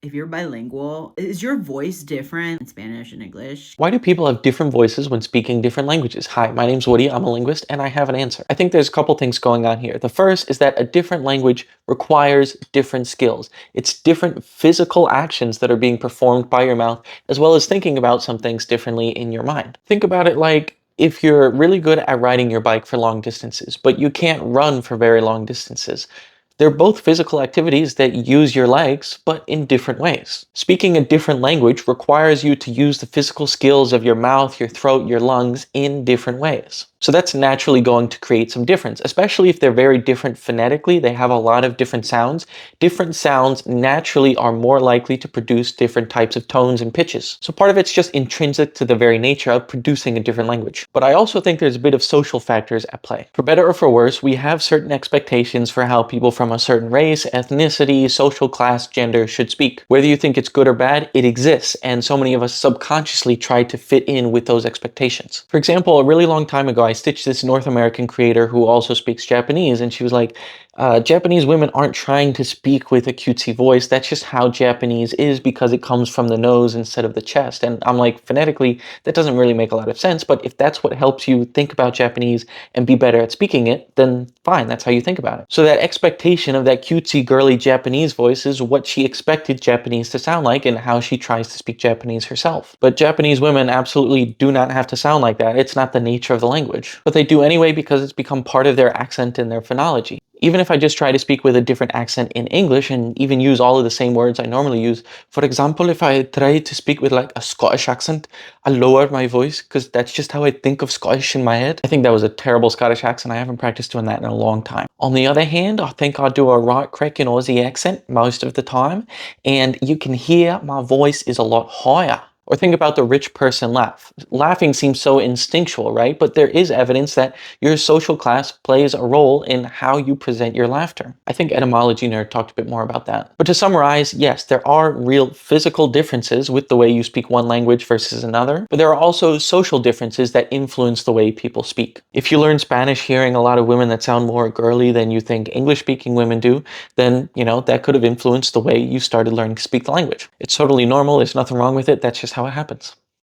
if you're bilingual, is your voice different in Spanish and English? Why do people have different voices when speaking different languages? Hi, my name's Woody, I'm a linguist, and I have an answer. I think there's a couple things going on here. The first is that a different language requires different skills. It's different physical actions that are being performed by your mouth, as well as thinking about some things differently in your mind. Think about it like if you're really good at riding your bike for long distances, but you can't run for very long distances. They're both physical activities that use your legs, but in different ways. Speaking a different language requires you to use the physical skills of your mouth, your throat, your lungs in different ways. So that's naturally going to create some difference, especially if they're very different phonetically. They have a lot of different sounds. Different sounds naturally are more likely to produce different types of tones and pitches. So part of it's just intrinsic to the very nature of producing a different language. But I also think there's a bit of social factors at play. For better or for worse, we have certain expectations for how people from a certain race, ethnicity, social class, gender should speak. Whether you think it's good or bad, it exists, and so many of us subconsciously try to fit in with those expectations. For example, a really long time ago, I stitched this North American creator who also speaks Japanese, and she was like, Japanese women aren't trying to speak with a cutesy voice. That's just how Japanese is because it comes from the nose instead of the chest. And I'm like, phonetically, that doesn't really make a lot of sense. But if that's what helps you think about Japanese and be better at speaking it, then fine, that's how you think about it. So that expectation of that cutesy, girly Japanese voice is what she expected Japanese to sound like and how she tries to speak Japanese herself. But Japanese women absolutely do not have to sound like that. It's not the nature of the language. But they do anyway because it's become part of their accent and their phonology. Even if I just try to speak with a different accent in English and even use all of the same words I normally use. For example, if I try to speak with like a Scottish accent, I lower my voice because that's just how I think of Scottish in my head. I think that was a terrible Scottish accent. I haven't practiced doing that in a long time. On the other hand, I think I do a right cracking Aussie accent most of the time, and you can hear my voice is a lot higher. Or think about the rich person laugh. Laughing seems so instinctual, right? But there is evidence that your social class plays a role in how you present your laughter. I think Etymology Nerd talked a bit more about that. But to summarize, yes, there are real physical differences with the way you speak one language versus another, but there are also social differences that influence the way people speak. If you learn Spanish hearing a lot of women that sound more girly than you think English-speaking women do, then, that could have influenced the way you started learning to speak the language. It's totally normal. There's nothing wrong with it. That's just how it happens.